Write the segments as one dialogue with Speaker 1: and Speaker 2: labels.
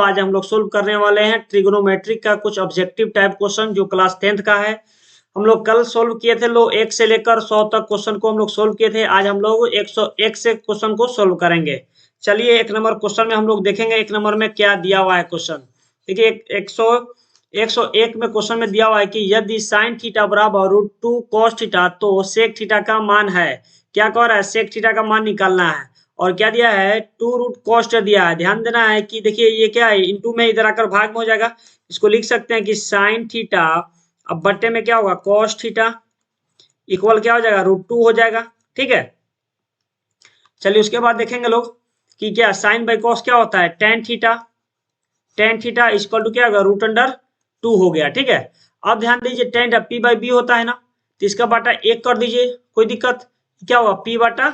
Speaker 1: आज हम लोग सोल्व करने वाले हैं ट्रिग्नोमेट्रिक का कुछ ऑब्जेक्टिव टाइप क्वेश्चन जो क्लास 10th का है। हम लोग कल सोल्व किए थे 1 से लेकर 100 तक क्वेश्चन को हम लोग सोल्व किए थे। आज हम लोग 101 से क्वेश्चन को सोल्व करेंगे। चलिए एक नंबर क्वेश्चन में हम लोग देखेंगे एक नंबर में क्या दिया हुआ है क्वेश्चन। देखिए 101 में क्वेश्चन में दिया हुआ है कि यदि साइन थीटा बराबर √2 cos थीटा तो सेक थीटा का मान है। क्या कह रहा है, सेक थीटा का मान निकालना है। और क्या दिया है, 2√cos दिया है। ध्यान देना है कि देखिए ये क्या है, इनटू में इधर आकर भाग में हो जाएगा। इसको लिख सकते हैं कि साइन थीटा अब बट्टे में क्या होगा, cos थीटा इक्वल क्या हो जाएगा, √2 हो जाएगा। ठीक है, चलिए उसके बाद देखेंगे लोग कि क्या साइन बाई कॉस क्या होता है, टेन थीटा इक्वल टू क्या होगा, √2 हो गया। ठीक है, अब ध्यान दीजिए टेन पी बाई बी होता है ना, तो इसका बाटा 1 कर दीजिए, कोई दिक्कत, क्या होगा पी बाटा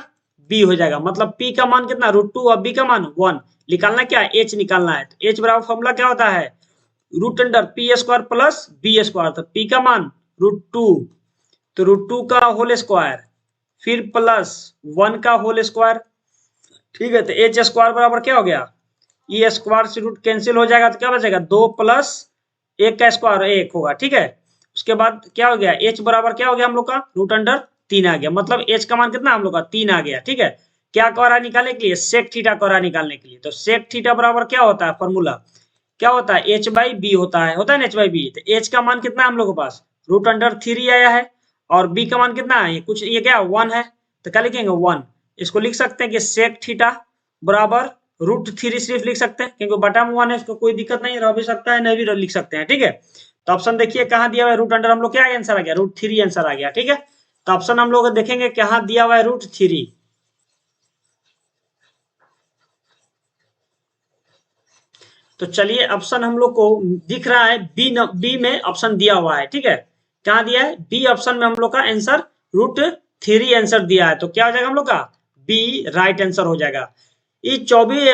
Speaker 1: बी हो जाएगा। मतलब पी का मान कितना, √2 और बी का मान 1। निकालना क्या है, एच निकालना है। तो एच बराबर फॉर्मूला क्या होता है, √पी² प्लस बी²। तो पी का मान √2, तो √2 का होल स्क्वायर फिर प्लस 1 का होल स्क्वायर। ठीक है, तो एच स्क्वायर बराबर क्या हो गया, ई स्क्वायर से रूट कैंसिल हो जाएगा, तो क्या बचेगा 2 प्लस 1 का स्क्वायर 1 होगा। ठीक है, उसके बाद क्या हो गया, एच बराबर क्या हो गया हम लोग का, √3 आ गया। मतलब एच का मान कितना हम लोग का 3 आ गया। ठीक है, क्या कह रहा है निकालने के लिए, सेक थीटा कह रहा है निकालने के लिए। तो सेक थीटा बराबर क्या होता है, फॉर्मूला क्या होता है, एच बाई बी होता है ना, एच बाई बी। तो एच का मान कितना है हम लोग के पास, √3 आया है, और बी का मान कितना है, कुछ ये क्या 1 है, तो क्या लिखेंगे 1। इसको लिख सकते हैं कि सेक थीटा बराबर √3 सिर्फ लिख सकते हैं, क्योंकि बटा में 1 है, इसको कोई दिक्कत नहीं, रह भी सकता है नहीं भी लिख सकते हैं। ठीक है, तो ऑप्शन देखिए कहाँ दिया हुआ है, √, हम लोग क्या आंसर आ गया, √3 आंसर आ गया। ठीक है, तो ऑप्शन हम लोग देखेंगे कहाँ दिया हुआ है, √3। तो चलिए ऑप्शन हम लोग को दिख रहा है बी में ऑप्शन दिया हुआ है। ठीक है, कहाँ दिया है, बी ऑप्शन में हम लोग का आंसर √3 आंसर दिया है। तो क्या हो जाएगा हम लोग का, बी राइट आंसर हो जाएगा। ये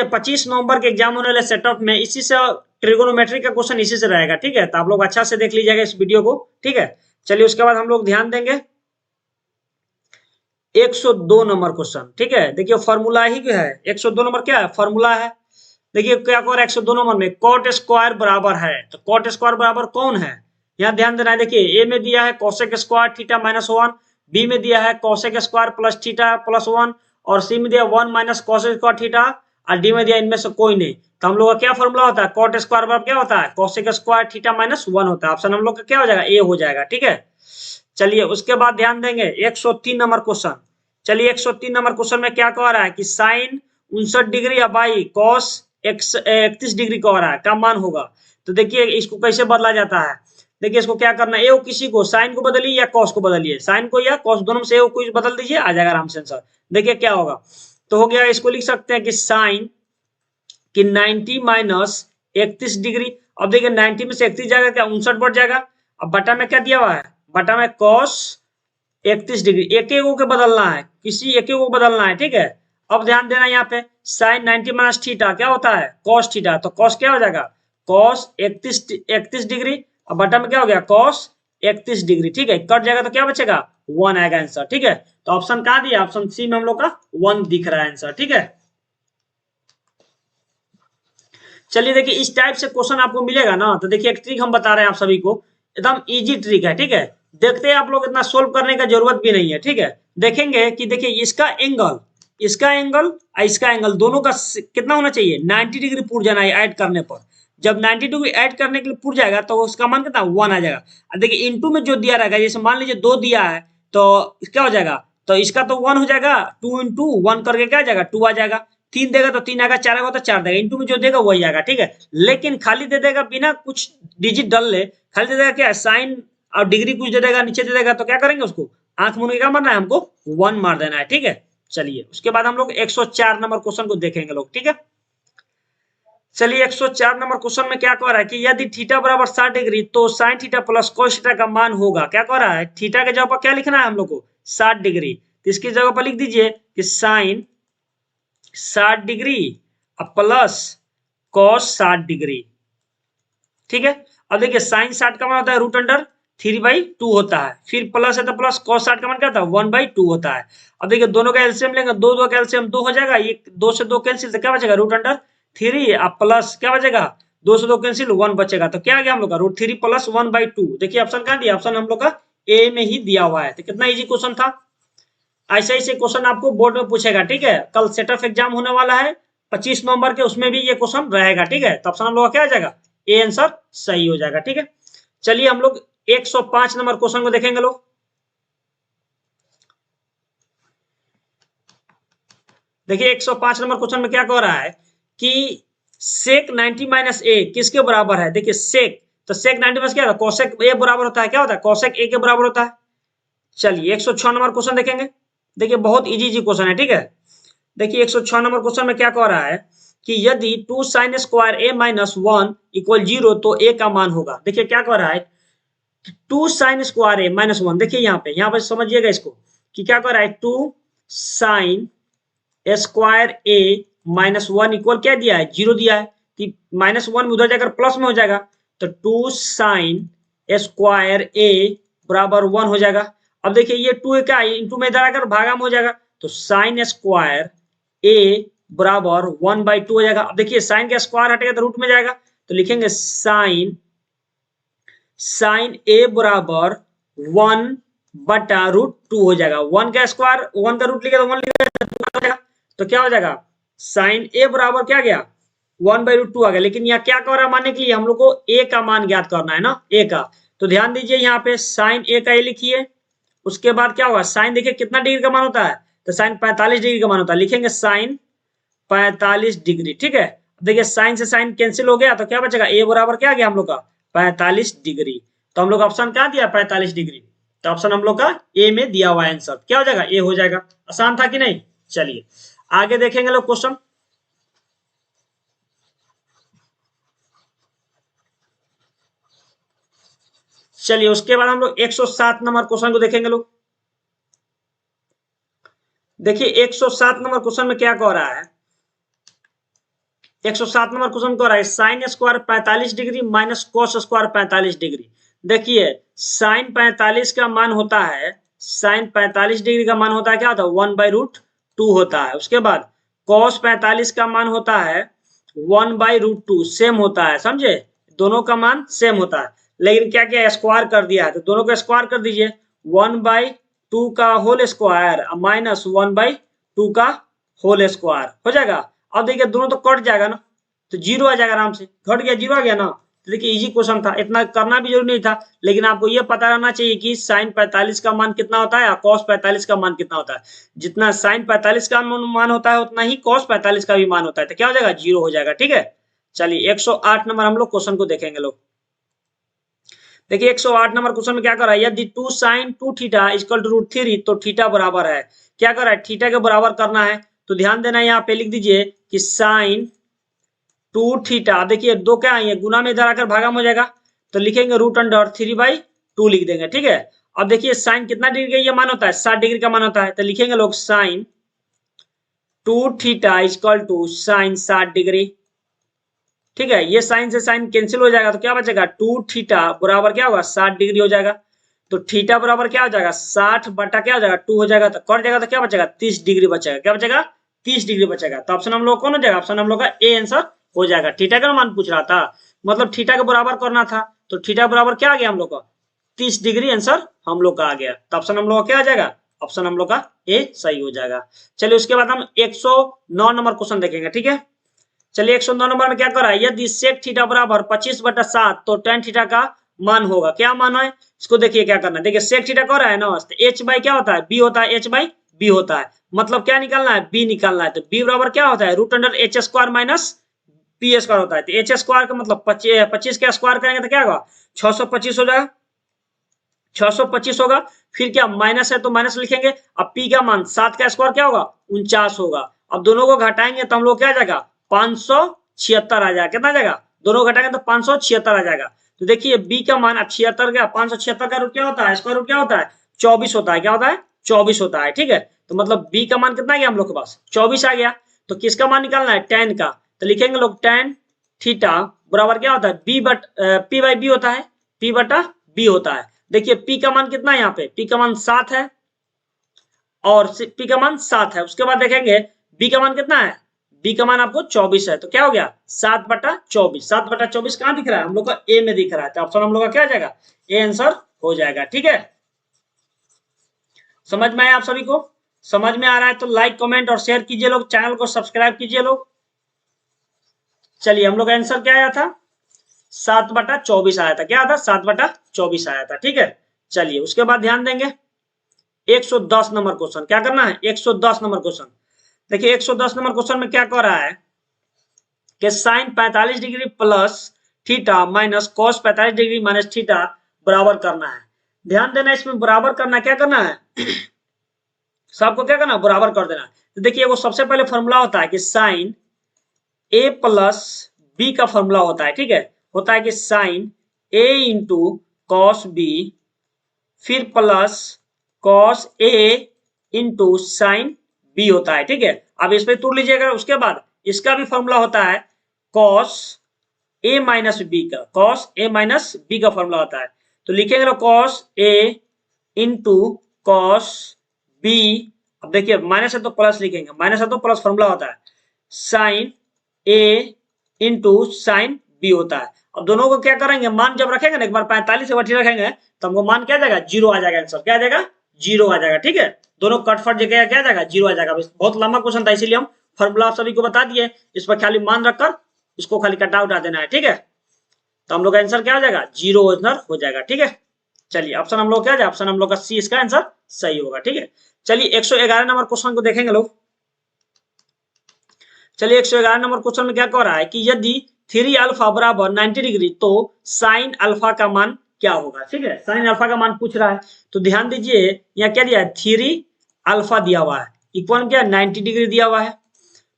Speaker 1: 25 नवंबर के एग्जाम होने वाले सेटअप में इसी से ट्रिगोनोमेट्री का क्वेश्चन इसी से रहेगा। ठीक है, तो आप लोग अच्छा से देख लीजिएगा इस वीडियो को। ठीक है, चलिए उसके बाद हम लोग ध्यान देंगे 102 नंबर क्वेश्चन। ठीक है, देखिए फॉर्मूला ही है, 102 नंबर क्या है, फॉर्मूला है। देखिए क्या कर 102 नंबर में कॉट स्क्वायर बराबर है, तो कॉट स्क्वायर बराबर कौन है, यहाँ ध्यान देना है। देखिए ए में दिया है कोसेक स्क्वायर थीटा -1, बी में दिया है कोसेक स्क्वायर प्लस थीटा +1, और सी में दिया 1 माइनस कोसेक स्क्वायर थीटा, और डी में दिया इनमें से कोई नहीं। तो हम लोग का क्या फॉर्मूला होता है, कॉट स्क्वायर बराबर क्या होता है, कोसेक स्क्वायर थीटा -1 होता है। ऑप्शन हम लोग का क्या हो जाएगा, ए हो जाएगा। ठीक है, चलिए उसके बाद ध्यान देंगे 103 नंबर क्वेश्चन। चलिए 103 नंबर क्वेश्चन में क्या कह रहा है कि साइन 59 डिग्री या बाई कॉस 31 डिग्री कह रहा है का मान होगा। तो देखिए इसको कैसे बदला जाता है, देखिए इसको क्या करना है, किसी को साइन को बदलिए या कॉस को बदलिए, साइन को या कॉस दोनों में से कोई बदल दीजिए, आ जाएगा आराम से आंसर। देखिए क्या होगा, तो हो गया, इसको लिख सकते हैं कि साइन कि 90 माइनस 31 डिग्री। अब देखिए 90 में से 31 जाएगा क्या, 59 बढ़ जाएगा। अब बटा में क्या दिया हुआ है, बटा में कॉस 31 डिग्री, एक एक को बदलना है, किसी एक को बदलना है। ठीक है, अब ध्यान देना यहाँ पे साइन 90 माइनस थीटा क्या होता है, कॉस थीटा। तो कॉस क्या हो जाएगा, कॉस 31 डिग्री, अब बटा में क्या हो गया, कॉस 31 डिग्री। ठीक है, कट जाएगा तो क्या बचेगा, 1 आएगा आंसर। ठीक है, तो ऑप्शन कहाँ दिया, ऑप्शन सी में हम लोग का 1 दिख रहा है आंसर। ठीक है, चलिए देखिए इस टाइप से क्वेश्चन आपको मिलेगा ना, तो देखिए एक ट्रिक हम बता रहे हैं आप सभी को, एकदम इजी ट्रिक है। ठीक है, देखते हैं आप लोग, इतना सोल्व करने का जरूरत भी नहीं है। ठीक है, देखेंगे कि देखिए इसका एंगल और इसका एंगल दोनों का कितना होना चाहिए, 90 डिग्री पुर जाना है ऐड करने पर। जब 90 डिग्री ऐड करने के लिए पुर जाएगा तो उसका मान कितना 1 आ जाएगा। देखिए इनटू में जो दिया रहेगा, जैसे मान लीजिए 2 दिया है तो क्या हो जाएगा, तो इसका तो 1 हो जाएगा, 2 इंटू 1 करके क्या आ जाएगा, 2 आ जाएगा। 3 देगा तो 3 आएगा, 4 आएगा तो 4 देगा, इनटू में जो देगा वही आएगा। ठीक है, लेकिन खाली दे देगा बिना कुछ डिजिट डाल ले, खाली दे देगा क्या, साइन और डिग्री कुछ दे देगा, नीचे दे देगा, तो क्या करेंगे उसको आंख मूंद के क्या मारना है, हमको 1 मार देना है। ठीक है, चलिए उसके बाद हम लोग 104 नंबर क्वेश्चन को देखेंगे लोग। ठीक है, चलिए 104 नंबर क्वेश्चन में क्या कह रहा है कि यदि थीटा बराबर 60 डिग्री तो sine theta plus cos theta का मान होगा। क्या कह रहा है, थीटा के जगह पर क्या लिखना है हम लोग को, 60 डिग्री, तो इसकी जगह पर लिख दीजिए कि sine 60 degree plus cos 60 degree. ठीक है, अब देखिए साइन 60 का मान होता है √3/2 होता है, फिर प्लस है तो प्लस, कॉस 60 का मान क्या होता है 1/2 होता है। अब देखिए दोनों का एलसीएम लेंगे, 2 का एलसीएम 2 हो जाएगा, ये 2 से 2 कैंसिल, तो क्या बचेगा 3 अब प्लस क्या बचेगा, 2 से 2 कैंसिल, 1 बचेगा। तो क्या आ गया हम लोग का √3 प्लस 1/2। देखिए ऑप्शन कहाँ दिया, ऑप्शन हम लोग का ए में ही दिया हुआ है। तो कितना इजी क्वेश्चन था। ऐसे ऐसे क्वेश्चन आपको बोर्ड में पूछेगा, ठीक है। कल सेट ऑफ एग्जाम होने वाला है 25 नवंबर के, उसमें भी ये क्वेश्चन रहेगा, ठीक है। तो ऑप्शन हम लोग का क्या आ जाएगा, ए आंसर सही हो जाएगा, ठीक है। चलिए हम लोग 105 नंबर क्वेश्चन को देखेंगे लोग। देखिए 105 नंबर क्वेश्चन में क्या कह रहा है कि सेक 90 माइनस ए किसके बराबर है। देखिए सेक, तो सेक 90 माइनस क्या होता है, कोसेक ए बराबर होता है, क्या होता है, कोसेक ए के बराबर होता है। चलिए 106 नंबर क्वेश्चन देखेंगे। देखिए बहुत इजी इजी क्वेश्चन है, ठीक है। देखिए 106 नंबर क्वेश्चन में क्या कह रहा है कि यदि 2 साइन स्क्वायर ए माइनस 1 इक्वल 0 तो ए का मान होगा। देखिए क्या कह रहा है, 2 साइन स्क्वायर ए माइनस 1। देखिए यहाँ पे समझिएगा इसको कि क्या कह रहा है, 2 साइन स्क्वायर ए माइनस 1 इक्वल क्या दिया है, 0 दिया है। कि माइनस 1 उधर जाकर प्लस में हो जाएगा, तो 2 साइन स्क्वायर ए बराबर 1 हो जाएगा। अब देखिए ये 2 क्या है, इंटू में इधर आकर भागा में हो जाएगा, तो साइन स्क्वायर ए बराबर 1/2 हो जाएगा। अब देखिए साइन का स्क्वायर हटेगा तो रूट में जाएगा, तो लिखेंगे साइन ए बराबर 1/√2 हो जाएगा। 1 का स्क्वायर 1 का रूट लिखा तो 1 लिखा, तो क्या हो जाएगा, साइन ए बराबर क्या गया, 1/√2 आ गया। लेकिन यहाँ क्या कर रहा है मानने के लिए, हम लोग को ए का मान ज्ञात करना है ना, ए का। तो ध्यान दीजिए यहाँ पे साइन ए का ए लिखिए, उसके बाद क्या होगा, साइन देखिए कितना डिग्री का मान होता है, तो साइन 45 डिग्री का मान होता है। लिखेंगे साइन 45 डिग्री, ठीक है। देखिए साइन से साइन कैंसिल हो गया, तो क्या बचेगा, ए बराबर क्या आ गया हम लोग का 45 डिग्री। तो हम लोग ऑप्शन क्या दिया, 45 डिग्री। तो ऑप्शन हम लोग का ए में दिया हुआ आंसर क्या हो जाएगा, ए हो जाएगा। आसान था कि नहीं। चलिए आगे देखेंगे लोग क्वेश्चन। चलिए उसके बाद हम लोग 107 नंबर क्वेश्चन को देखेंगे लोग। देखिए 107 नंबर क्वेश्चन में क्या कह रहा है, 107 नंबर क्वेश्चन कह रहा है sine square 45 degree minus cos square 45 degree. देखिए साइन 45 का मान होता है, साइन 45 डिग्री का मान होता है क्या होता है, 1/√2 होता है। उसके बाद कॉस 45 का मान होता है 1/√2, सेम होता है, समझे, दोनों का मान सेम होता है। लेकिन क्या क्या स्क्वायर कर दिया है, तो दोनों को स्क्वायर कर दीजिए, 1/2 का होल स्क्वायर माइनस 1/2 का होल स्क्वायर हो जाएगा। अब देखिए दोनों तो कट जाएगा ना, तो 0 आ जाएगा आराम से, घट गया 0 आ गया ना। तो देखिए इजी क्वेश्चन था, इतना करना भी जरूरी नहीं था। लेकिन आपको ये पता रहना चाहिए कि साइन 45 का मान कितना होता है और कॉस 45 का मान कितना होता है। जितना साइन 45 का मान होता है उतना ही कॉस 45 का भी मान होता है। तो क्या हो जाएगा, 0 हो जाएगा, ठीक है। चलिए 108 नंबर हम लोग क्वेश्चन को देखेंगे लोग। देखिए 108 नंबर क्वेश्चन में क्या कर रहा है, यदि 2 साइन 2 थीटा इक्वल टू √3 तो थीटा बराबर है, क्या कर रहा है, थीटा के बराबर करना है। तो ध्यान देना यहाँ पे लिख दीजिए कि साइन 2 थीटा, देखिए दो क्या है, गुना में इधर आकर भागा में हो जाएगा, तो लिखेंगे √3/2 लिख देंगे, ठीक है। अब देखिए साइन कितना डिग्री का ये मान होता है, 60 डिग्री का मान होता है। तो लिखेंगे लोग sine 2 theta equal to sine 60 degree, ठीक है। ये साइन से साइन कैंसिल हो जाएगा, तो क्या बचेगा, 2 थीटा बराबर क्या होगा, 60 डिग्री हो जाएगा। तो थीटा बराबर क्या हो जाएगा, 60 बटा क्या हो जाएगा, 2 हो जाएगा, तो कट जाएगा, तो क्या बचेगा, 30 डिग्री बचेगा। क्या बचेगा, 30 डिग्री बचेगा। तो ऑप्शन हम लोग कौन हो जाएगा, ऑप्शन हम लोग का ए आंसर हो जाएगा। थीटा का मान पूछ रहा था, मतलब थीटा के बराबर करना था, तो थीटा बराबर क्या आ गया हम लोग का, 30 डिग्री आंसर हम लोग का आ गया। तो ऑप्शन हम लोग का क्या आ जाएगा, ऑप्शन हम लोग का ए सही हो जाएगा। चलिए उसके बाद हम 109 नंबर क्वेश्चन देखेंगे, ठीक है। चलिए 109 नंबर में क्या कर रहा है, यदि सेक थीटा बराबर 25/7 तो tan थीटा का मान होगा। क्या मान है, इसको देखिए क्या करना है। देखिए सेक थीटा कर रहा है ना, तो h बाई क्या होता है, b होता है, h बाई b होता है। मतलब क्या निकालना है, b निकालना है। तो b बराबर क्या होता है, √h² माइनस p स्क्वायर होता है। तो h स्क्वायर का मतलब 25 का स्क्वायर करेंगे तो क्या होगा, 625 हो जाएगा, 625 होगा। फिर क्या माइनस है तो माइनस लिखेंगे। अब p का मान 7 का स्क्वायर क्या होगा, 49 होगा। अब दोनों को घटाएंगे तो हम लोग क्या आ जाएगा, 576 आ जाएगा। कितना आ जाएगा, दोनों घटाएंगे तो 576 आ जाएगा। तो देखिए b का मान अब 76 का 576 का रूट क्या होता है, स्क्वायर रूट क्या होता है, 24 होता है। क्या होता है, 24 होता है, ठीक है। तो मतलब b का मान कितना आ गया हम लोग के पास, 24 आ गया। तो किसका मान निकालना है, tan का। तो लिखेंगे लोग tan थीटा बराबर क्या होता है, p बाई b होता है, p बटा b होता है। देखिए p का मान कितना है, यहाँ पे p का मान 7 है और p का मान 7 है। उसके बाद देखेंगे b का मान कितना है, बी का मान आपको 24 है, तो क्या हो गया 7/24। 7/24 कहाँ दिख रहा है हम लोग का, ए में दिख रहा है, तो ऑप्शन हम लोग का क्या आ जाएगा, ए आंसर हो जाएगा। ठीक है, समझ में आया आप सभी को? समझ में आ रहा है तो लाइक कमेंट और शेयर कीजिए लोग, चैनल को सब्सक्राइब कीजिए लोग। चलिए हम लोग का आंसर क्या आया था, 7/24 आया था। क्या था, 7/24 आया था। ठीक है, चलिए उसके बाद ध्यान देंगे 110 नंबर क्वेश्चन। क्या करना है, 110 नंबर क्वेश्चन। देखिए 110 नंबर क्वेश्चन में क्या कह रहा है कि sine 45 degree plus theta minus cos 45 degree minus theta बराबर करना है। ध्यान देना, इसमें बराबर करना क्या करना है सबको क्या करना, बराबर कर देना। तो देखिए वो सबसे पहले फॉर्मूला होता है कि साइन ए प्लस बी का फॉर्मूला होता है। ठीक है, होता है कि साइन ए इंटू कॉस बी फिर plus cos A into sine B होता है। ठीक है, अब इस पे तुर लीजिएगा। उसके बाद इसका भी फॉर्मूला होता है कॉस ए माइनस बी का, कॉस ए माइनस बी का फॉर्मूला होता है। तो लिखेंगे ना cos A into cos B. अब देखिए माइनस है तो प्लस लिखेंगे, माइनस है तो प्लस फॉर्मूला होता है साइन ए इंटू साइन बी होता है। अब दोनों को क्या करेंगे, मान जब रखेंगे ना एक बार 45 से बटी रखेंगे तो हमको मान क्या जाएगा, जीरो आ जाएगा। आंसर क्या आ जाएगा, जीरो आ जाएगा। ठीक है, दोनों कटफट जगह क्या जाएगा, जीरो आ जाएगा। बहुत लंबा क्वेश्चन था इसीलिए हम फॉर्मूला आप सभी को बता दिए, इस पर खाली मान रखकर इसको खाली कटा उठा देना है। ठीक है, तो हम लोग का आंसर क्या हो जाएगा, जीरो आंसर हो जाएगा। ठीक है, चलिए ऑप्शन हम लोग क्या जाए, ऑप्शन हम लोग का सी इसका आंसर सही होगा। ठीक है, चलिए 111 नंबर क्वेश्चन को देखेंगे लोग। चलिए 111 नंबर क्वेश्चन में क्या कह रहा है कि यदि 3 अल्फा बराबर 90 डिग्री तो साइन अल्फा का मान क्या होगा। ठीक है, साइन अल्फा का मान पूछ रहा है। तो ध्यान दीजिए यहाँ क्या दिया है, 3 अल्फा दिया हुआ है, इक्वल क्या 90 डिग्री दिया हुआ है।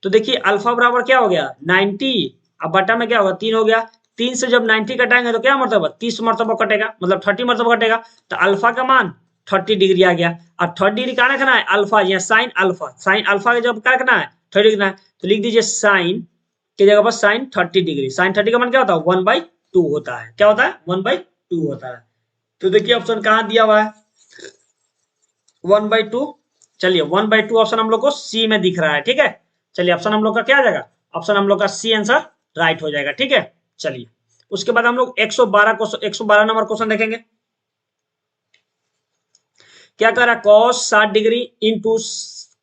Speaker 1: तो देखिए अल्फा बराबर क्या हो गया 90, अब बटा में क्या होगा 3 हो गया। 3 से जब 90 कटाएंगे तो क्या मरतबा 30 मरतबा कटेगा, मतलब 30 मरतबा कटेगा। तो अल्फा का मान 30 डिग्री आ गया। अब 30 डिग्री कहाँ रखना है, अल्फा, यहाँ साइन अल्फा, साइन अल्फा का जब क्या रखना है 30 डिग्री रखना है। तो लिख दीजिए साइन की जगह पर साइन 30 डिग्री। साइन 30 का मान क्या होता है 1/2 होता है। क्या होता है 1/2 होता है। तो देखिए ऑप्शन कहाँ दिया हुआ है 1/2। चलिए 1/2 ऑप्शन हम लोग को सी में दिख रहा है। ठीक है, चलिए ऑप्शन हम लोग का क्या आ जाएगा, ऑप्शन हम लोग का सी आंसर राइट हो जाएगा। ठीक है, चलिए उसके बाद हम लोग 112 नंबर क्वेश्चन देखेंगे। क्या कर रहा है, cos 60 degree into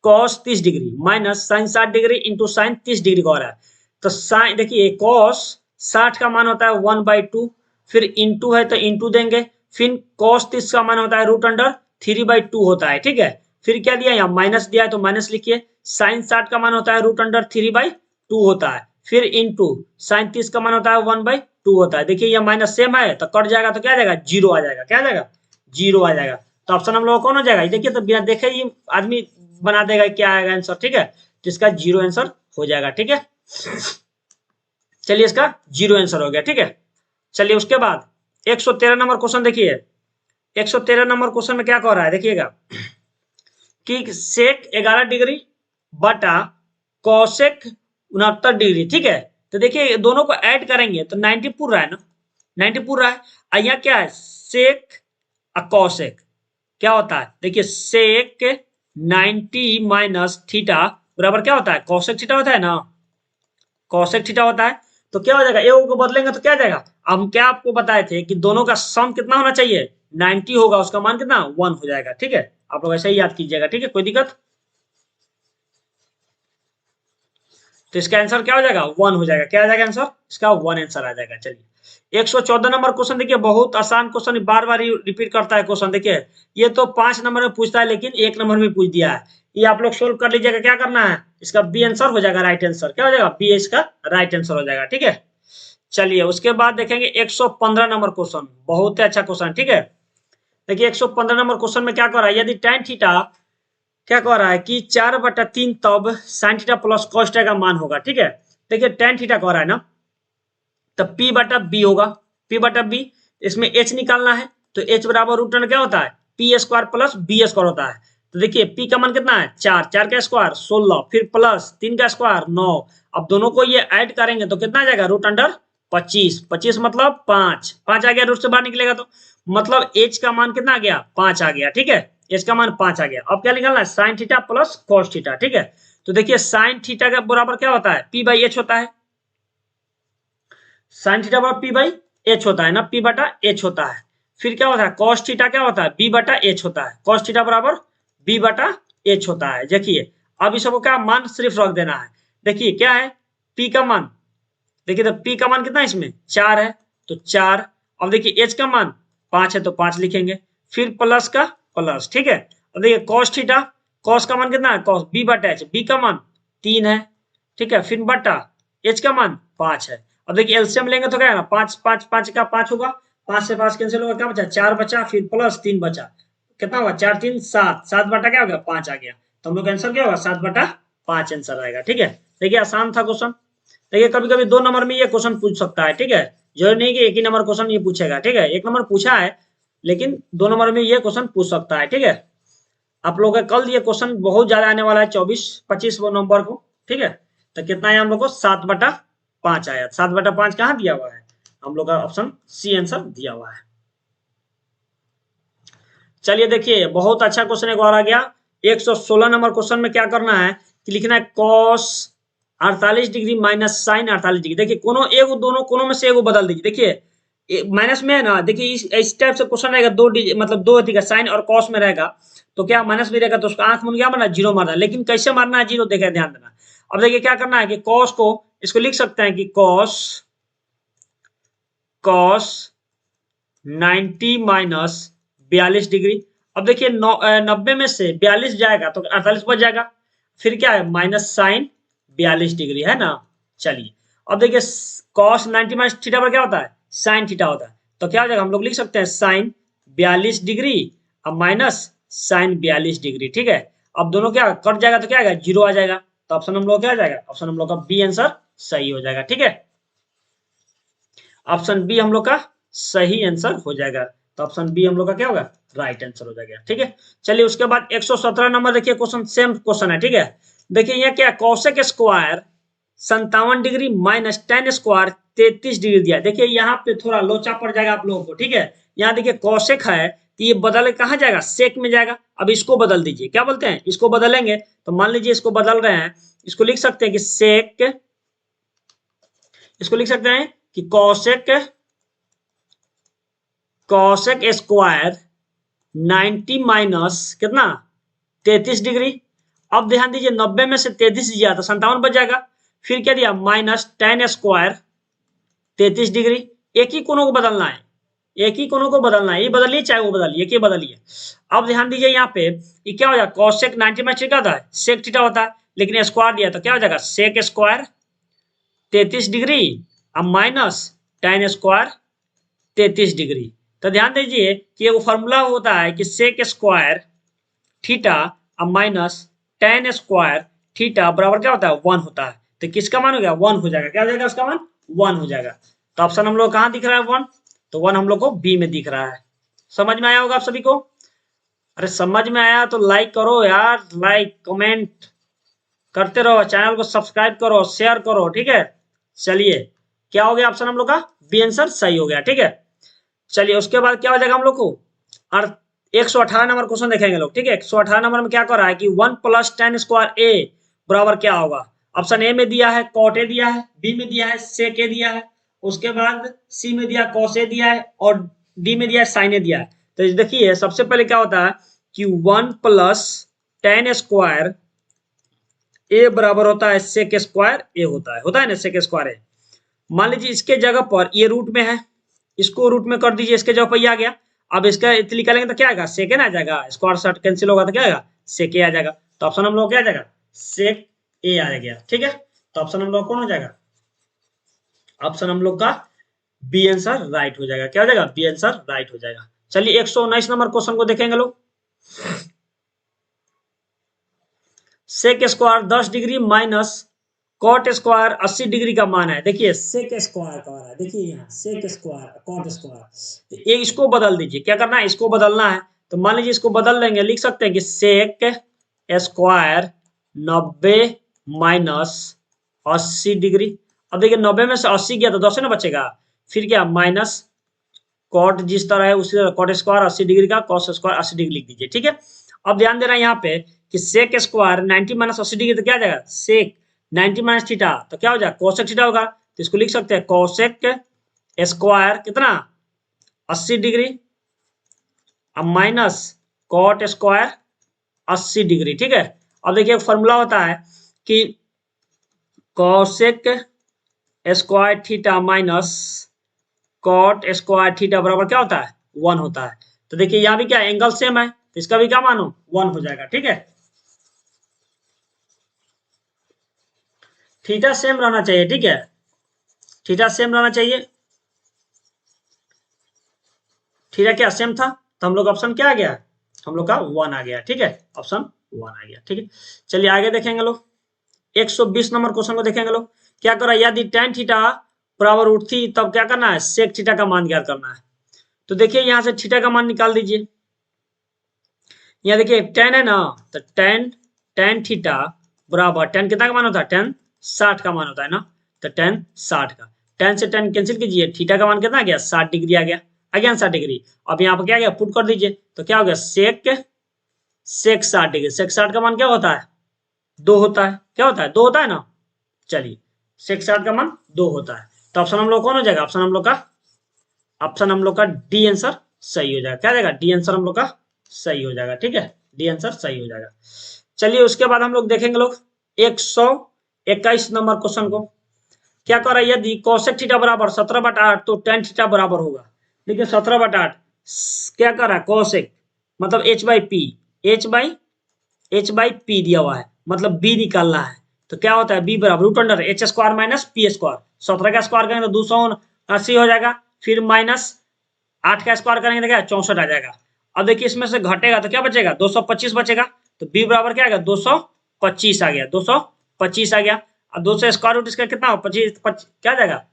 Speaker 1: cos 30 degree minus sine 60 degree into sine 30 degree का हो रहा है। तो साइन देखिए कॉस 60 का मान होता है 1/2, फिर इंटू है तो इंटू देंगे, फिर कॉस 30 का मान होता है √3/2 होता है। ठीक है, फिर क्या दिया यहाँ माइनस दिया है तो माइनस लिखिए। साइन 60 का मान होता है √3/2 होता है, फिर इंटू साइन 30 का मान होता है 1/2 होता है। देखिए ये माइनस सेम है तो कट जाएगा तो क्या आ जाएगा, जीरो आ जाएगा। क्या आ जाएगा, जीरो आ जाएगा। तो ऑप्शन हम लोग कौन हो जाएगा, देखिए तो बिना देखे ही आदमी बना देगा क्या आएगा आंसर। ठीक है, तो इसका जीरो आंसर हो जाएगा। ठीक है, चलिए इसका जीरो आंसर हो गया। ठीक है, चलिए उसके बाद 113 नंबर क्वेश्चन देखिए। 113 नंबर क्वेश्चन में क्या कह रहा है देखिएगा कि सेक 11 डिग्री बटा कौशेक 69 डिग्री। ठीक है, तो देखिए दोनों को ऐड करेंगे तो 90 पूरा है ना, 90 पूरा है। यहाँ क्या है सेक और कौशेक क्या होता है, देखिए सेक 90 माइनस थीटा बराबर क्या होता है, कौशेक थीटा होता है ना, कौशेक थीटा होता है। तो क्या हो जाएगा, ए को बदलेंगे तो क्या जाएगा, हम क्या आपको बताए थे कि दोनों का सम कितना होना चाहिए 90 होगा, उसका मान कितना 1 हो जाएगा। ठीक है, आप लोग ऐसे ही याद कीजिएगा। ठीक है, कोई दिक्कत, तो इसका आंसर क्या हो जाएगा 1 हो जाएगा। क्या आ जाएगा आंसर, इसका 1 आंसर आ जाएगा। चलिए 114 नंबर क्वेश्चन देखिए, बहुत आसान क्वेश्चन, बार बार रिपीट करता है क्वेश्चन। देखिए ये तो 5 नंबर में पूछता है लेकिन 1 नंबर में पूछ दिया है। ये आप लोग सोल्व कर लीजिएगा। क्या करना है, इसका बी आंसर हो जाएगा राइट आंसर। क्या हो जाएगा, बी इसका राइट आंसर हो जाएगा। ठीक है, चलिए उसके बाद देखेंगे 115 नंबर क्वेश्चन, बहुत ही अच्छा क्वेश्चन। ठीक है, देखिए 115 नंबर क्वेश्चन में क्या कर रहा है, यदि tan थीटा क्या कह रहा है कि 4/3 तब sine theta plus cos theta का मान होगा। ठीक है, देखिए tan थीटा कह रहा है ना, तब P/B होगा, P/B, इसमें H निकालना है तो H बराबर √2 क्या होता है P² प्लस B² होता है। तो देखिए P का मान कितना है 4, 4 का स्क्वायर 16, फिर प्लस 3 का स्क्वायर 9। अब दोनों को ये ऐड करेंगे तो कितना आ जाएगा √25, 25 मतलब 5, 5 आ गया, रूट से बाहर निकलेगा तो मतलब H का मान कितना आ गया 5 आ गया। ठीक है, H का मान 5 आ गया। अब क्या निकालना है sine theta plus cos theta. ठीक है, तो देखिए साइन थीटा का बराबर क्या होता है, पी बाई एच होता है। साइन थीटा बराबर पी बाई एच होता है ना, पी बटा एच होता है। फिर क्या होता है, कॉस थीटा क्या होता है, बी बटा एच होता है। कॉस थीटा बराबर बी बटा एच होता है। देखिए अब इस सबको क्या मान सिर्फ रख देना है। देखिए क्या है, पी का मान, देखिए तो पी का मान कितना है इसमें 4 है, तो 4। अब देखिए एच का मान 5 है, तो 5 लिखेंगे, फिर प्लस का प्लस, ठीक है। अब देखिए कॉस थीटा, कॉस का मान कितना है, कॉस बी बटा एच, बी का मान 3 है, ठीक है, फिर बटा एच का मान 5 है। अब देखिए एलसीएम लेंगे तो क्या है ना, 5 5 5 का 5 होगा, 5 से 5 कैंसिल होगा, क्या बचा 4 बचा, फिर प्लस 3 बचा, कितना हुआ 4 3 7, 7 बटा क्या हो गया 5 आ गया। तो हम लोग का आंसर क्या होगा 7 बटा 5 आंसर आएगा, ठीक है। देखिए आसान था क्वेश्चन। देखिए कभी कभी 2 नंबर में ये क्वेश्चन पूछ सकता है, ठीक है, जरूरी नहीं कि एक ही नंबर क्वेश्चन ये पूछेगा, ठीक है। 1 नंबर पूछा है लेकिन 2 नंबर में ये क्वेश्चन पूछ सकता है, ठीक है। आप लोगों का कल ये क्वेश्चन बहुत ज्यादा आने वाला है 24-25 नवंबर को, ठीक है। तो कितना है हम लोग को 7 बटा 5 आया। 7 बटा 5 कहाँ दिया हुआ है, हम लोग का ऑप्शन सी आंसर दिया हुआ है। चलिए देखिए बहुत अच्छा क्वेश्चन एक और आ गया। 116 नंबर क्वेश्चन में क्या करना है कि लिखना है cos 48 degree minus sine 48 degree. देखिए कोनो एगो, दोनों कोनों में से एगो बदल दीजिए। देखिए माइनस में है ना, देखिए इस टाइप से क्वेश्चन रहेगा, मतलब दो का साइन और कॉस में रहेगा, तो क्या माइनस भी रहेगा, तो उसका आंख मुन क्या मारना, जीरो मारना। लेकिन कैसे मारना है जीरो, देखे ध्यान देना। अब देखिए क्या करना है कि कॉस को इसको लिख सकते हैं कि कॉस कॉस 90 माइनस 42 डिग्री। अब देखिए 90 में से 42 जाएगा तो 48 बच जाएगा, फिर क्या है माइनस साइन 42 डिग्री, है ना। चलिए अब देखिए कॉस 90 माइनस थीटा पर क्या होता है, साइन थीटा होता है। तो क्या हो जाएगा, हम लोग लिख सकते हैं साइन 42 डिग्री अब माइनस साइन 42 डिग्री, ठीक है। अब दोनों क्या कट जाएगा तो क्या आएगा, जीरो आ जाएगा। तो ऑप्शन हम लोग क्या आ जाएगा, ऑप्शन हम लोग का बी आंसर सही हो जाएगा, ठीक है। ऑप्शन बी हम लोग का सही आंसर हो जाएगा। तो ऑप्शन बी हम लोग का क्या होगा, राइट आंसर हो जाएगा, ठीक है। चलिए उसके बाद 117 नंबर देखिए क्वेश्चन, सेम क्वेश्चन है, ठीक है। देखिए यहाँ क्या, cosec square 57 degree minus ten square 33 degree दिया। देखिए यहाँ पे थोड़ा लोचा पड़ जाएगा आप लोगों को, ठीक है। यहाँ देखिए कौशिक है तो ये बदल कहाँ जाएगा, सेक में जाएगा। अब इसको बदल दीजिए, क्या बोलते हैं, इसको बदलेंगे तो मान लीजिए इसको बदल रहे हैं, इसको लिख सकते हैं कि सेक, इसको लिख सकते हैं कि कौशिक कौशिक स्क्वायर 90 माइनस कितना 33 डिग्री। अब ध्यान दीजिए 90 में से 33 दिया तो 57 बच जाएगा। फिर क्या दिया, माइनस टेन स्क्वायर 33 डिग्री। एक ही कोनों को बदलना है, एक ही कोनों को बदलना है, ये बदलिए चाहे वो बदलिए, एक ही बदलिए। अब ध्यान दीजिए यहाँ पे ये क्या हो जाएगा, कॉसेक 90 में क्या होता है, सेक थीटा होता है, लेकिन स्क्वायर दिया तो क्या हो जाएगा सेक स्क्वायर 33 डिग्री अब माइनस टेन स्क्वायर 33 डिग्री। तो ध्यान दीजिए कि वो फॉर्मूला होता है कि सेक स्क्वायर थीटा अब माइनस टेन स्क्वायर थीटा बराबर क्या होता है 1 होता है। तो किसका मान हो गया 1 हो जाएगा, क्या हो जाएगा उसका मान 1 हो जाएगा। तो ऑप्शन हम लोग कहाँ दिख रहा है 1, तो 1 हम लोग को बी में दिख रहा है। समझ में आया होगा आप सभी को। अरे समझ में आया तो लाइक करो यार, लाइक कमेंट करते रहो, चैनल को सब्सक्राइब करो, शेयर करो, ठीक है। चलिए क्या हो गया ऑप्शन हम लोग का बी आंसर सही हो गया, ठीक है। चलिए उसके बाद क्या हो जाएगा हम लोग को, और 118 नंबर क्वेश्चन देखेंगे लोग, ठीक है। 118 नंबर में क्या कर रहा है कि 1 प्लस टेन स्क्वायर ए बराबर क्या होगा। ऑप्शन ए में दिया है कॉट ए दिया है, बी में दिया है सेक ए दिया है, उसके बाद सी में दिया कॉस ए दिया है, और डी में दिया है साइन ए दिया है। तो देखिए सबसे पहले क्या होता है कि 1 प्लस टेन स्क्वायर ए बराबर होता है सेक स्क्वायर ए होता है ना सेक स्क्वायर ए। मान लीजिए इसके जगह पर ये रूट में है, इसको रूट में कर दीजिए, इसके जगह पर ये आ गया। अब इसका निकालेंगे तो क्या आएगा सेक आ जाएगा, स्क्वायर शॉर्ट कैंसिल होगा तो क्या आएगा सेक आ जाएगा। तो ऑप्शन हम लोग क्या आ जाएगा सेक ए आ गया, ठीक है। तो ऑप्शन हम लोग कौन हो जाएगा, ऑप्शन हम लोग का बी आंसर राइट हो जाएगा। क्या हो जाएगा बी आंसर राइट हो जाएगा। चलिए 119 नंबर क्वेश्चन को देखेंगे लोग। Sec square 10 degree minus cot square 80 degree का मान है। देखिए सेक स्क्वायर का मान है, देखिए यहाँ सेक स्क्वायर कॉट स्क्वायर, तो ये इसको बदल दीजिए। क्या करना है इसको बदलना है, तो मान लीजिए इसको बदल लेंगे, लिख सकते हैं कि सेक स्क्वायर 90 माइनस 80 डिग्री। अब देखिए 90 में से 80 गया तो 10 ना बचेगा, फिर क्या माइनस कॉट जिस तरह है उसी तरह कॉट स्क्वायर 80 डिग्री का कॉस स्क्वायर 80 डिग्री लिख दीजिए, ठीक है। अब ध्यान देना यहाँ पे कि सेक स्क्वायर 90 माइनस 80 डिग्री तो क्या आ जाएगा सेक 90 माइनस थीटा तो क्या हो जाएगा कोसेक थीटा होगा। तो इसको लिख सकते हैं कोसेक स्क्वायर कितना 80 डिग्री अब माइनस कॉट स्क्वायर 80 डिग्री। ठीक है। अब देखिए फॉर्मूला होता है कि cosec square theta minus cot square theta बराबर क्या होता है 1 होता है। तो देखिए यहां भी क्या एंगल सेम है तो इसका भी क्या मानो 1 हो जाएगा। ठीक है। थीटा सेम रहना चाहिए। ठीक है। थीटा सेम रहना चाहिए। थीटा क्या सेम था तो हम लोग ऑप्शन क्या आ गया हम लोग का 1 आ गया। ठीक है। ऑप्शन 1 आ गया। ठीक है। चलिए आगे देखेंगे लोग 120 नंबर क्वेश्चन को देखेंगे लोग क्या कर रहा है यदि tan थीटा बराबर रूट थी तब क्या करना है सेक थीटा का मान ज्ञात करना है। तो देखिए यहां से थीटा का मान निकाल दीजिए। यहाँ देखिए tan है ना तो tan थीटा बराबर tan कितना का मान होता है tan 60 का मान होता है ना तो tan 60 का tan से tan कैंसिल कीजिए थीटा का मान कितना आ गया 60 डिग्री आ गया 60 डिग्री। अब यहाँ पर क्या आ गया पुट कर दीजिए तो क्या हो गया सेक 60 डिग्री सेक 60 का मान क्या होता है 2 होता है। क्या होता है 2 होता है ना। चलिए सेक 60 का मान 2 होता है तो ऑप्शन हम लोग कौन हो जाएगा ऑप्शन हम लोग का डी आंसर सही हो जाएगा। क्या जाएगा डी आंसर हम लोग का सही हो जाएगा। ठीक है। डी आंसर सही हो जाएगा। चलिए उसके बाद हम लोग देखेंगे लोग 121 नंबर क्वेश्चन को क्या कर रहा है यदि कोसेक थीटा बराबर 17/8 तो tan थीटा बराबर होगा। देखिए 17/8 क्या कर रहा है कोसेक मतलब h/p दिया हुआ है मतलब b निकालना है तो क्या होता है b बराबर root under H square minus P square 17 का स्क्वायर करेंगे तो 280 हो जाएगा फिर माइनस 8 का स्क्वायर करेंगे तो क्या 64 आ जाएगा। अब देखिए इसमें से घटेगा तो क्या बचेगा 225 बचेगा तो b बराबर क्या आ गया 225 आ गया 225 आ गया। अब 2 से स्क्वायर रूट इसका कितना हो 25 क्या आ जाएगा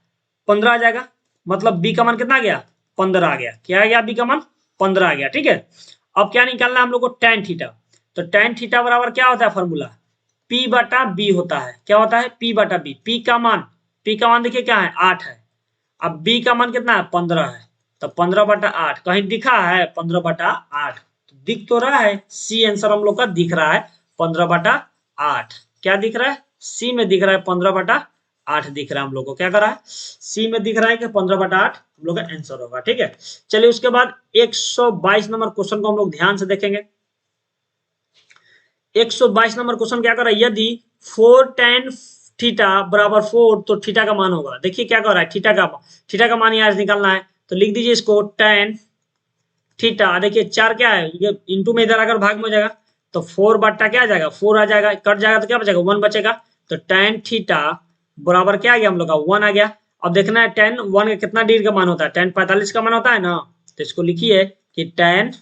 Speaker 1: 15 आ जाएगा मतलब b का मान कितना आ गया 15 आ गया। क्या आ गया b का मान 15 आ गया। ठीक है। अब क्या निकालना है हम लोग को tan थीटा तो tan थीटा बराबर क्या होता है फॉर्मूला p बटा b होता है। क्या होता है p बटा b p का मान देखिए क्या है 8 है। अब b का मान कितना है 15 है तो 15/8 कहीं दिखा है 15/8 तो दिख तो रहा है सी आंसर हम लोग का दिख रहा है 15/8 क्या दिख रहा है सी में दिख रहा है 15/8 दिख रहा है हम लोग को क्या कर रहा है सी में दिख रहा है कि 15/8 हम लोग का आंसर होगा। ठीक है। चलिए उसके बाद 122 नंबर क्वेश्चन को हम लोग ध्यान से देखेंगे। 122 नंबर क्वेश्चन क्या कर रहा है यदि 4 tan थीटा बराबर 4 तो थीटा का मान होगा। देखिए क्या कर रहा है थीटा का मान यहाँ निकालना है तो लिख दीजिए इसको tan थीटा देखिए 4 क्या है ये इंटू में इधर आकर भाग में हो जाएगा तो 4 बट्टा क्या आ जाएगा 4 आ जाएगा कट जाएगा तो क्या बचेगा 1 बचेगा तो tan थीटा बराबर क्या आ गया हम लोग का 1 आ गया। अब देखना है tan 1 का कितना डिग्री का मान होता है tan 45 का मान होता है ना तो इसको लिखिए कि tan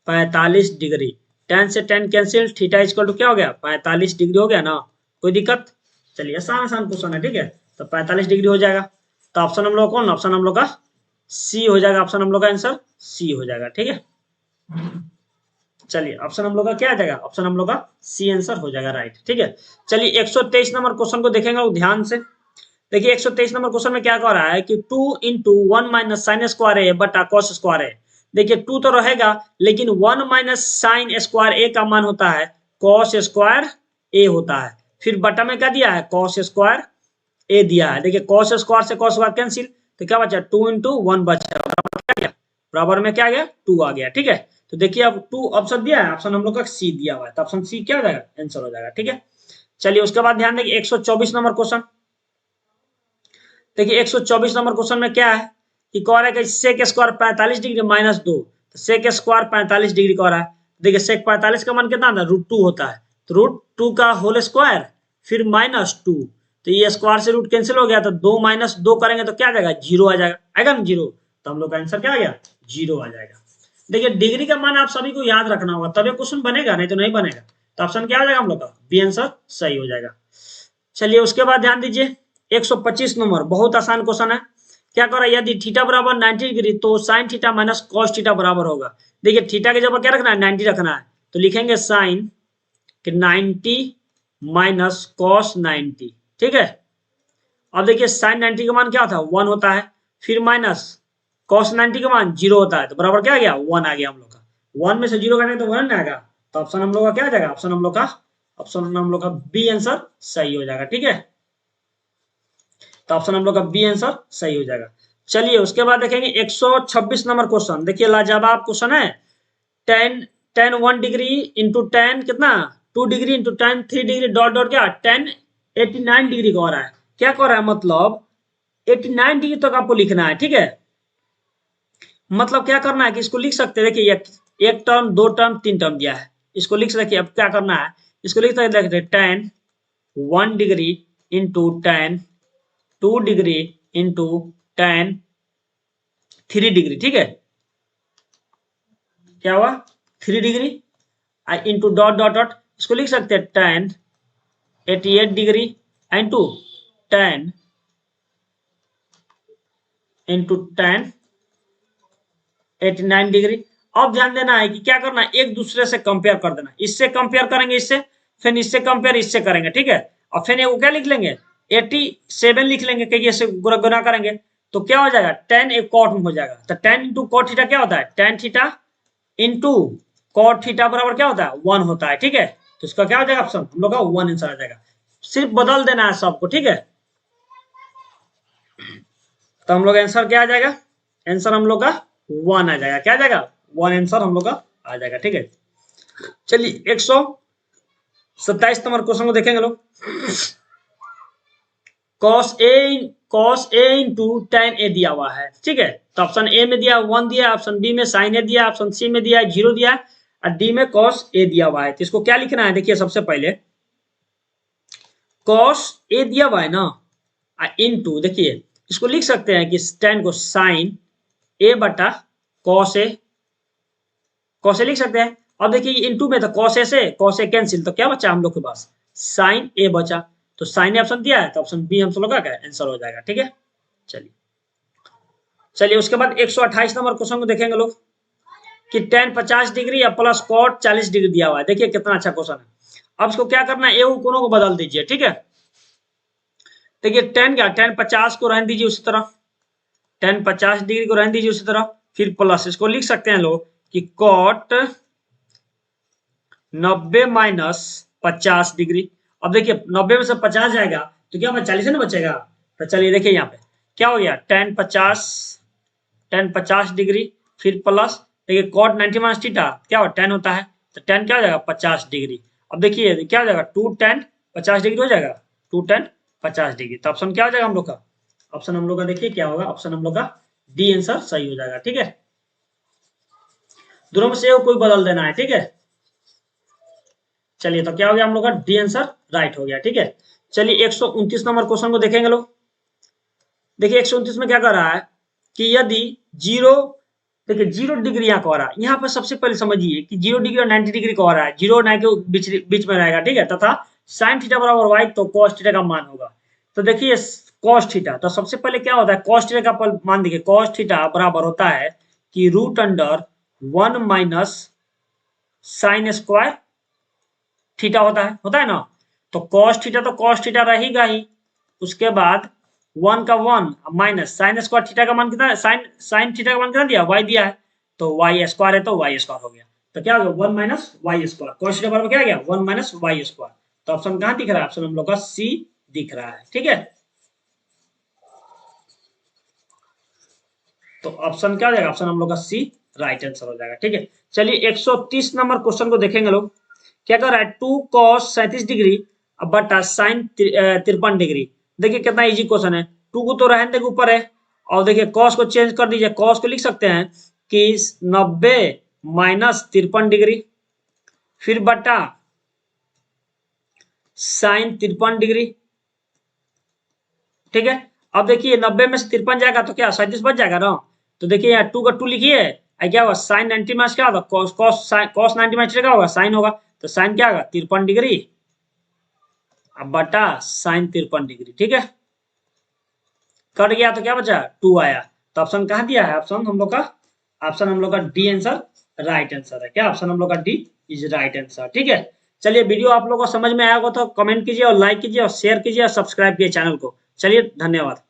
Speaker 1: 45 डिग्री tan से tan cancel theta equal to क्या हो गया 45 डिग्री हो गया ना कोई दिक्कत। चलिए आसान क्वेश्चन है। ठीक है। तो 45 डिग्री हो जाएगा तो ऑप्शन हम लोग कौन ऑप्शन हम लोग का सी हो जाएगा ऑप्शन हम लोग का आंसर सी हो जाएगा। ठीक है। चलिए ऑप्शन हम लोग का क्या आ जाएगा ऑप्शन हम लोग का सी आंसर हो जाएगा राइट। ठीक है। चलिए 123 नंबर क्वेश्चन को देखेंगे लोग ध्यान से। देखिए 123 नंबर क्वेश्चन में क्या कह रहा है कि 2 इंटू 1 माइनस साइन स्क्वायर ए बटा कॉस स्क्वायर ए। देखिए 2 तो रहेगा लेकिन 1 माइनस साइन स्क्वायर ए का मान होता है कॉस स्क्वायर ए होता है फिर बटा में क्या दिया है कॉस स्क्वायर ए दिया है। देखिए कॉस स्क्वायर से कॉस स्क्वायर कैंसिल तो क्या बचा 2 इंटू 1 बचा बराबर में क्या आ गया 2 आ गया। ठीक है। तो देखिए अब 2 ऑप्शन दिया है ऑप्शन हम लोग का सी दिया हुआ है तो ऑप्शन सी क्या हो जाएगा आंसर हो जाएगा। ठीक है। चलिए उसके बाद ध्यान देखिए 124 नंबर क्वेश्चन। देखिए 124 नंबर क्वेश्चन में क्या है कि कह रहा है कि सेक स्क्वायर 45 डिग्री माइनस 2 तो सेक स्क्वायर 45 डिग्री कह रहा है। देखिए सेक 45 का मान कितना था √2 होता है तो √2 का होल स्क्वायर फिर -2 तो ये स्क्वायर से रूट कैंसिल हो गया तो 2 माइनस 2 करेंगे तो क्या आ जाएगा 0 आ जाएगा आएगा ना 0 तो हम लोग का आंसर क्या आ गया 0 आ जाएगा। देखिए डिग्री का मान आप सभी को याद रखना होगा तभी क्वेश्चन बनेगा नहीं तो नहीं बनेगा। तो ऑप्शन क्या हो जाएगा हम लोग का बी आंसर सही हो जाएगा। चलिए उसके बाद ध्यान दीजिए 125 नंबर बहुत आसान क्वेश्चन है। क्या कर रहा है यदि थीटा बराबर 90 डिग्री तो sine theta minus cos theta बराबर होगा। देखिए थीटा के जगह क्या रखना है 90 रखना है तो लिखेंगे साइन कि 90 माइनस कॉस 90। ठीक है। अब देखिए साइन 90 का मान क्या होता है 1 होता है फिर माइनस कॉस 90 का मान 0 होता है तो बराबर क्या आ गया 1 आ गया हम लोग का 1 में से 0 काटेंगे तो 1 आएगा तो ऑप्शन हम लोग का क्या आ जाएगा, ऑप्शन हम लोग का बी आंसर सही हो जाएगा। ठीक है, तो ऑप्शन हम लोग का बी आंसर सही हो जाएगा। चलिए उसके बाद देखेंगे 126 नंबर क्वेश्चन। देखिए लाजवाब क्वेश्चन है। Ten ten 1 degree into ten कितना 2 degree into ten 3 degree dot dot क्या 10 89 डिग्री का हो रहा है। क्या कर रहा है, मतलब 89 डिग्री तक आपको लिखना है। ठीक है, मतलब क्या करना है कि इसको लिख सकते हैं। देखिए एक टर्म, दो टर्म, तीन टर्म दिया है, इसको लिख सकते। अब क्या करना है, इसको लिख सकते हैं 10 1 degree into 10 2 degree into 10 3 degree. ठीक है, क्या हुआ 3 degree into dot dot dot, इसको लिख सकते हैं 10 88 डिग्री इंटू 10 89 डिग्री। अब ध्यान देना है कि क्या करना है, एक दूसरे से कंपेयर कर देना। इससे कंपेयर करेंगे, इससे फिर इससे कंपेयर इससे करेंगे। ठीक है, और फिर वो क्या लिख लेंगे 87 लिख लेंगे, क्योंकि ऐसे गुना करेंगे तो क्या हो जाएगा 10 एक कॉट में हो जाएगा। तो 10 इंटू कॉट थीटा क्या होता है, 10 थीटा इंटू कॉट थीटा बराबर क्या होता है 1 होता है। ठीक है, तो इसका क्या हो जाएगा ऑप्शन हम लोग का 1 आंसर आ जाएगा। सिर्फ बदल देना है सबको। ठीक है, तो हम लोग आंसर क्या आ जाएगा, आंसर हम लोग का 1 आ जाएगा। क्या आ जाएगा 1 आंसर हम लोग का आ जाएगा। ठीक है, चलिए 127 नंबर क्वेश्चन को देखेंगे लोग। cos a into tan a दिया हुआ है। ठीक है, तो ऑप्शन ए में दिया 1 दिया है, ऑप्शन बी में sin a दिया है, ऑप्शन सी में दिया है 0 दिया है, और डी में cos a दिया हुआ है। तो इसको क्या लिखना है, देखिए सबसे पहले cos a दिया हुआ है ना, इंटू देखिए इसको लिख सकते हैं कि tan को sin a बटा cos a लिख सकते हैं। अब देखिए इंटू में तो cos a कैंसिल, तो क्या बचा हम लोग के पास sin a बचा। तो साइन ए ऑप्शन दिया है, तो ऑप्शन बी हम लोग का आंसर हो जाएगा। ठीक है, चलिए उसके बाद 128 नंबर क्वेश्चन को देखेंगे लोग कि tan 50 डिग्री या प्लस cot 40 डिग्री दिया हुआ है। देखिए कितना अच्छा क्वेश्चन है। अब इसको क्या करना है, ए कोनों को बदल दीजिए। ठीक है, देखिए tan 50 को रहने दीजिए उसी तरह, tan 50 डिग्री को रहने दीजिए उसी तरह, फिर प्लस इसको लिख सकते हैं लोग कि cot 90 माइनस 50 डिग्री। अब देखिए 90 में से 50 जाएगा तो क्या 40 ना बचेगा। तो चलिए देखिए यहाँ पे क्या हो गया tan 50 डिग्री फिर प्लस देखिए cot 90 माइनस थीटा क्या हो 10 होता है, तो tan क्या हो जाएगा 50 डिग्री। अब देखिए क्या हो जाएगा 2 tan 50 डिग्री हो जाएगा, 2 tan 50 डिग्री। तो ऑप्शन क्या हो जाएगा हम लोग का, ऑप्शन हम लोग का देखिए क्या होगा, ऑप्शन हम लोग का डी आंसर सही हो जाएगा। ठीक है, दोनों में से कोई बदल देना है। ठीक है, चलिए तो क्या हो गया हम लोग का डी आंसर राइट हो गया। ठीक है, चलिए 129 नंबर क्वेश्चन को देखेंगे लोग। देखिए 129 में क्या कर रहा है कि यदि 0 देखिए 0 डिग्री यहाँ का हो रहा है, यहाँ पर सबसे पहले समझिए कि 0 डिग्री और 90 डिग्री का हो रहा है, 0 और 90 के बीच में रहेगा। ठीक है, तथा साइन थीटा बराबर वाई तो कॉस थीटा का मान होगा। तो देखिए कॉस थीटा, तो सबसे पहले क्या होता है कॉस थीटा का मान देखिए, कॉस थीटा बराबर होता है कि root under 1 minus sine square theta होता है ना। तो कॉस थीटा तो कॉस थीटा रहेगा ही, उसके बाद 1 का 1 माइनस साइन स्क्वायर थीटा का मान कितना, साइन थीटा का मान कितना दिया y दिया है, तो y स्क्वायर है तो y स्क्वायर हो गया। तो क्या हो गया 1 minus y square, cos theta बराबर क्या आ गया 1 माइनस वाई स्क्वायर। तो ऑप्शन कहाँ दिख रहा है, ऑप्शन हम लोग का सी दिख रहा है। ठीक है, तो ऑप्शन क्या हो जाएगा, ऑप्शन हम लोग का सी राइट आंसर हो जाएगा। ठीक है, चलिए 130 नंबर क्वेश्चन को देखेंगे लोग। क्या कर रहा है 2 cos 37 डिग्री बटा साइन 53 डिग्री। देखिए कितना इजी क्वेश्चन है, 2 को तो रहने देंगे ऊपर है, और देखिए cos को चेंज कर दीजिए, cos को लिख सकते हैं कि 90 माइनस 53 डिग्री फिर बटा साइन 53 डिग्री। ठीक है, अब देखिए 90 में से 53 जाएगा तो क्या 37 बच जाएगा ना। तो देखिए यहाँ 2 का 2 लिखिए, क्या होगा साइन 90 माइनस क्या होगा cos 90 माइनस क्या होगा साइन होगा, तो साइन क्या होगा 53 डिग्री अब बटा साइन 53 डिग्री। ठीक है, कट गया तो क्या बचा 2 आया। तो ऑप्शन कहाँ दिया है, ऑप्शन हम लोग का डी आंसर राइट आंसर है। क्या ऑप्शन हम लोग का डी इज राइट आंसर। ठीक है, चलिए वीडियो आप लोगों को समझ में आया होगा तो कमेंट कीजिए और लाइक कीजिए और शेयर कीजिए और सब्सक्राइब कीजिए चैनल को। चलिए धन्यवाद।